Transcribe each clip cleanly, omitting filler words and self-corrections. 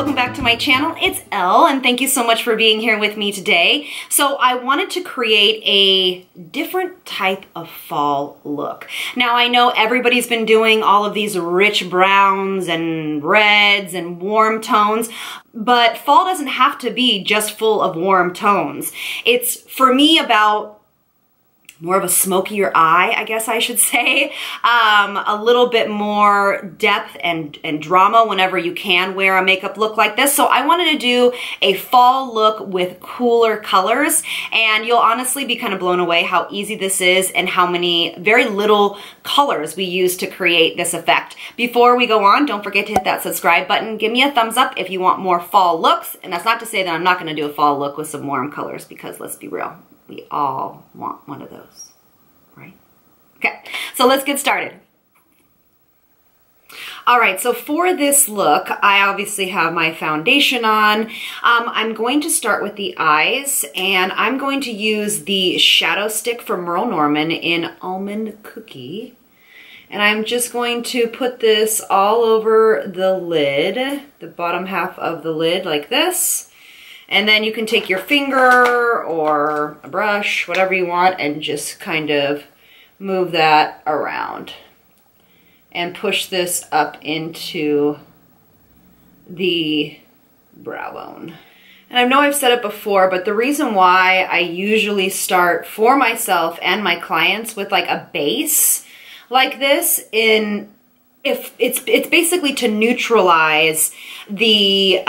welcome back to my channel. It's Elle, and thank you so much for being here with me today. So I wanted to create a different type of fall look. Now I know everybody's been doing all of these rich browns and reds and warm tones, but fall doesn't have to be just full of warm tones. It's, for me, about more of a smokier eye, I guess I should say. A little bit more depth and drama whenever you can wear a makeup look like this. So I wanted to do a fall look with cooler colors, and you'll honestly be kind of blown away how easy this is and how many very little colors we use to create this effect. Before we go on, don't forget to hit that subscribe button. Give me a thumbs up if you want more fall looks, and that's not to say that I'm not gonna do a fall look with some warm colors, because let's be real, we all want one of those, right? Okay, so let's get started. All right, so for this look, I obviously have my foundation on. I'm going to start with the eyes, and I'm going to use the shadow stick from Merle Norman in Almond Cookie. And I'm just going to put this all over the lid, the bottom half of the lid like this. And then you can take your finger or a brush, whatever you want, and just kind of move that around and push this up into the brow bone. And I know I've said it before, but the reason why I usually start for myself and my clients with like a base like this, if it's basically to neutralize the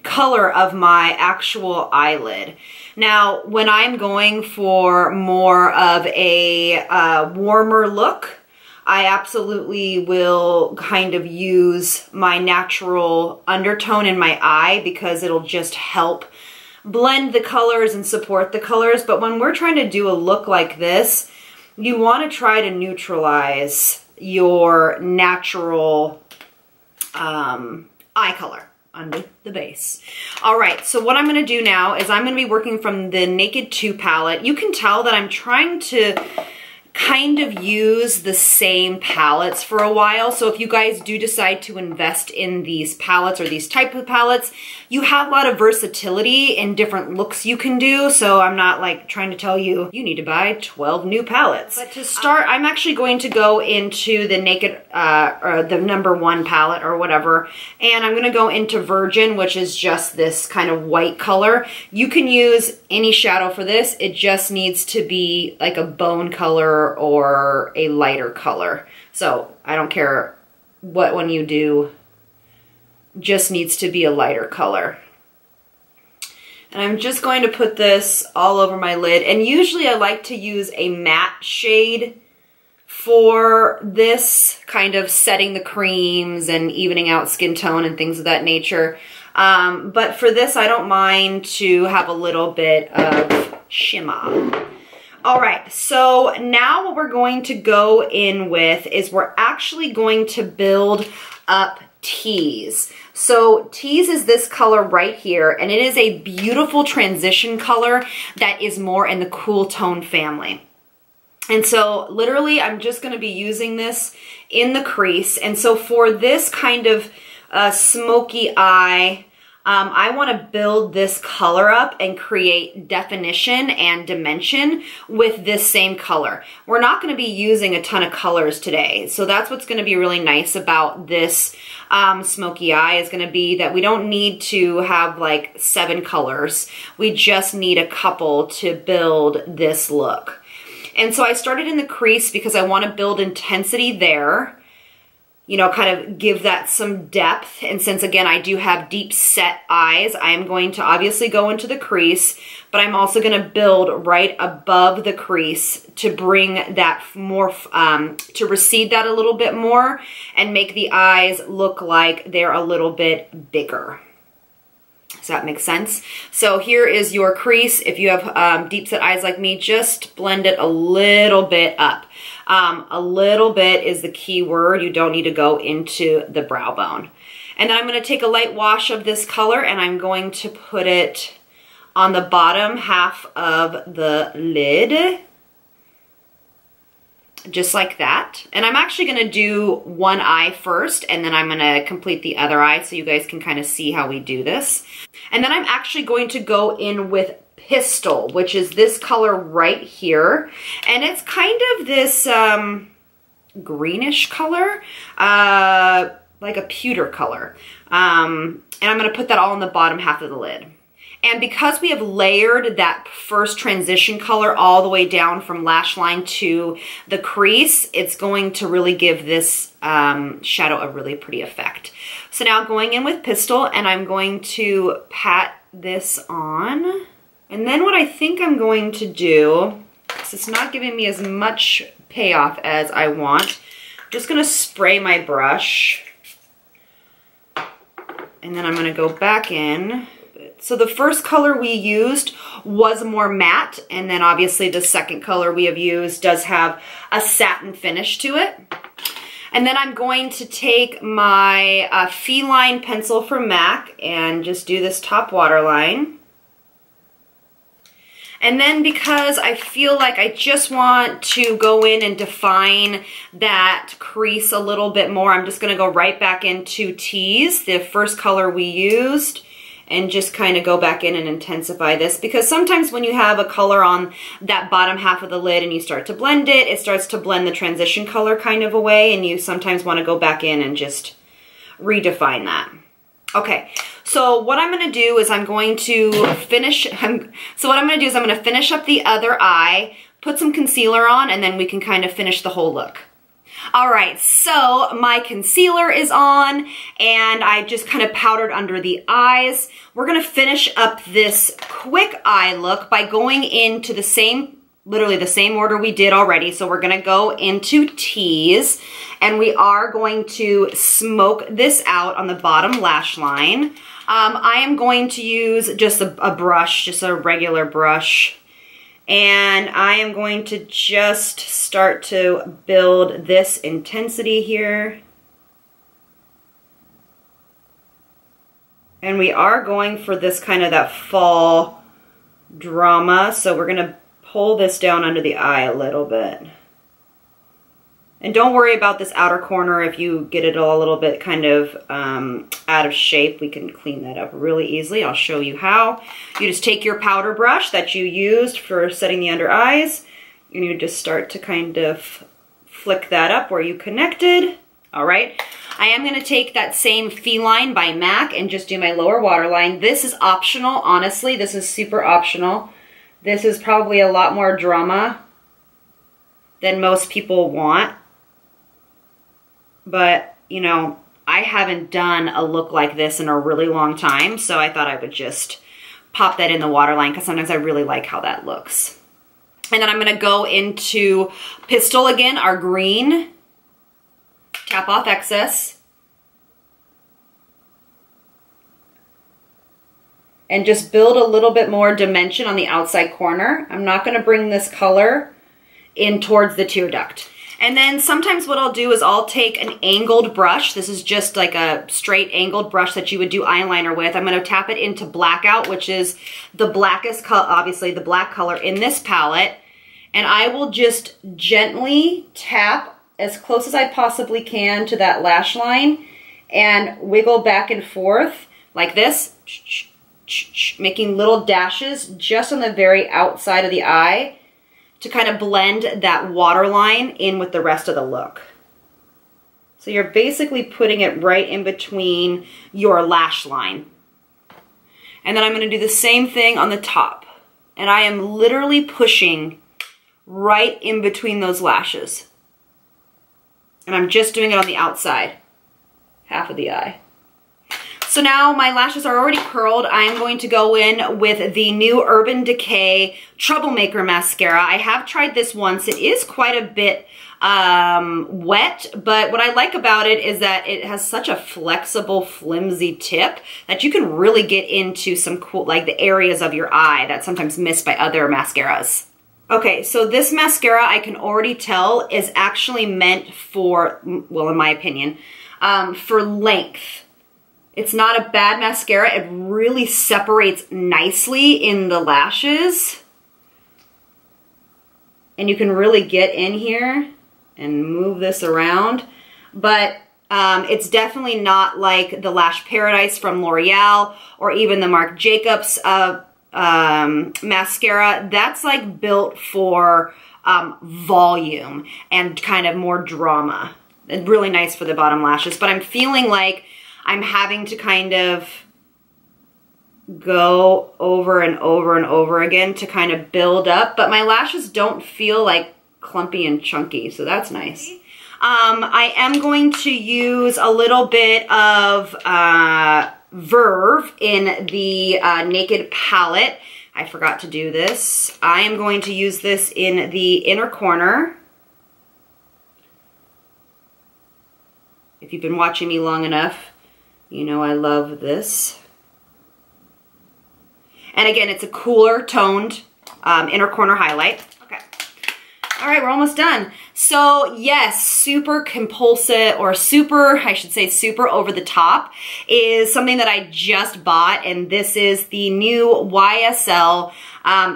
color of my actual eyelid. Now, when I'm going for more of a warmer look, I absolutely will kind of use my natural undertone in my eye, because it'll just help blend the colors and support the colors. But when we're trying to do a look like this, you want to try to neutralize your natural eye color under the base. All right, so what I'm gonna do now is I'm gonna be working from the Naked 2 palette. You can tell that I'm trying to kind of use the same palettes for a while. So if you guys do decide to invest in these palettes or these type of palettes, you have a lot of versatility in different looks you can do. So I'm not like trying to tell you, you need to buy 12 new palettes. But to start, I'm actually going to go into the Naked, or the #1 palette or whatever. And I'm gonna go into Virgin, which is just this kind of white color. You can use any shadow for this. It just needs to be like a bone color or a lighter color. So I don't care what one you do, just needs to be a lighter color. And I'm just going to put this all over my lid. And usually I like to use a matte shade for this, kind of setting the creams and evening out skin tone and things of that nature. But for this, I don't mind to have a little bit of shimmer. All right, so now what we're going to go in with is we're actually going to build up Tease. So Tease is this color right here, and it is a beautiful transition color that is more in the cool tone family. And so literally I'm just gonna be using this in the crease. And so for this kind of smoky eye, I want to build this color up and create definition and dimension with this same color. We're not going to be using a ton of colors today, so that's what's going to be really nice about this smoky eye, is going to be that we don't need to have like 7 colors. We just need a couple to build this look. And so I started in the crease because I want to build intensity there. You know, kind of give that some depth. And since, again, I do have deep set eyes, I am going to obviously go into the crease, but I'm also going to build right above the crease to bring that more, to recede that a little bit more and make the eyes look like they're a little bit bigger. Does that make sense? So here is your crease. If you have deep set eyes like me, just blend it a little bit up. A little bit is the key word. You don't need to go into the brow bone. And then I'm going to take a light wash of this color, and I'm going to put it on the bottom half of the lid. just like that. And I'm actually gonna do one eye first, and then I'm gonna complete the other eye so you guys can kind of see how we do this. And then I'm actually going to go in with Pistol, which is this color right here. And it's kind of this greenish color, like a pewter color. And I'm gonna put that all in the bottom half of the lid. And because we have layered that first transition color all the way down from lash line to the crease, it's going to really give this shadow a really pretty effect. So now going in with Pistol, and I'm going to pat this on. And then what I think I'm going to do, because it's not giving me as much payoff as I want, I'm just gonna spray my brush. And then I'm gonna go back in. So the first color we used was more matte, and then obviously the second color we have used does have a satin finish to it. And then I'm going to take my Feline pencil from MAC and just do this top waterline. And then because I feel like I just want to go in and define that crease a little bit more, I'm just gonna go right back into Tease, the first color we used, and just kind of go back in and intensify this, because sometimes when you have a color on that bottom half of the lid and you start to blend it, it starts to blend the transition color kind of away, and you sometimes want to go back in and just redefine that. Okay, so what I'm going to do is I'm going to finish up the other eye, put some concealer on, and then we can kind of finish the whole look. All right, so my concealer is on, and I just kind of powdered under the eyes. We're gonna finish up this quick eye look by going into the same, literally the same order we did already. So we're gonna go into Tease, and we are going to smoke this out on the bottom lash line. I am going to use just a brush, just a regular brush. And I am going to just start to build this intensity here. And we are going for this kind of that fall drama. So we're going to pull this down under the eye a little bit. And don't worry about this outer corner. If you get it all a little bit kind of out of shape, we can clean that up really easily. I'll show you how. You just take your powder brush that you used for setting the under eyes, and you just start to kind of flick that up where you connected. All right. I am going to take that same Feline by MAC and just do my lower waterline. This is optional, honestly. This is super optional. This is probably a lot more drama than most people want. But, you know, I haven't done a look like this in a really long time, so I thought I would just pop that in the waterline because sometimes I really like how that looks. And then I'm going to go into Pistol again, our green. Tap off excess. And just build a little bit more dimension on the outside corner. I'm not going to bring this color in towards the tear duct. And then sometimes what I'll do is I'll take an angled brush. This is just like a straight angled brush that you would do eyeliner with. I'm going to tap it into Blackout, which is the blackest color, obviously the black color in this palette. And I will just gently tap as close as I possibly can to that lash line and wiggle back and forth like this, making little dashes just on the very outside of the eye to kind of blend that waterline in with the rest of the look. So you're basically putting it right in between your lash line. And then I'm going to do the same thing on the top. And I am literally pushing right in between those lashes. And I'm just doing it on the outside, half of the eye. So now my lashes are already curled. I'm going to go in with the new Urban Decay Troublemaker Mascara. I have tried this once. It is quite a bit wet, but what I like about it is that it has such a flexible, flimsy tip that you can really get into some cool, like the areas of your eye that's sometimes missed by other mascaras. Okay, so this mascara I can already tell is actually meant for, well, in my opinion, for length. It's not a bad mascara. It really separates nicely in the lashes. And you can really get in here and move this around. But it's definitely not like the Lash Paradise from L'Oreal or even the Marc Jacobs mascara. That's like built for volume and kind of more drama. It's really nice for the bottom lashes, but I'm feeling like I'm having to kind of go over and over and over again to kind of build up, but my lashes don't feel like clumpy and chunky, so that's nice. I am going to use a little bit of Verve in the Naked palette. I forgot to do this. I am going to use this in the inner corner. If you've been watching me long enough, you know I love this. And again, it's a cooler toned inner corner highlight. Okay. All right, we're almost done. So yes, super compulsive, or super, I should say super over the top, is something that I just bought, and this is the new Ysl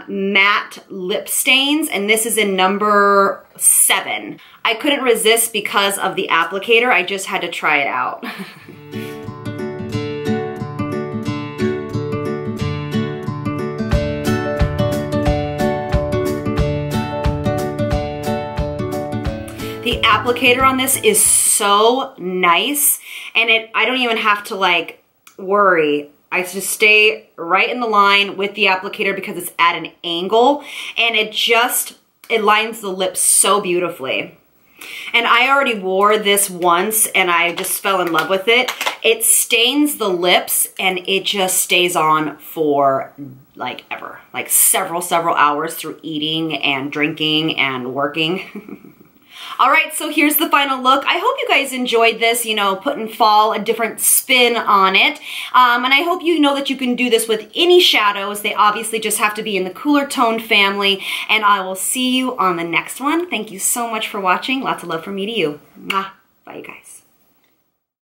Matte Lip Stains, and this is in number 7. I couldn't resist because of the applicator. I just had to try it out. The applicator on this is so nice, and I don't even have to like worry. I just stay right in the line with the applicator because it's at an angle, and it lines the lips so beautifully. And I already wore this once and I just fell in love with it. It stains the lips and it just stays on for like ever, like several hours through eating and drinking and working. All right, so here's the final look. I hope you guys enjoyed this, you know, putting fall, a different spin on it. And I hope you know that you can do this with any shadows. They obviously just have to be in the cooler toned family. And I will see you on the next one. Thank you so much for watching. Lots of love from me to you. Mwah. Bye, you guys.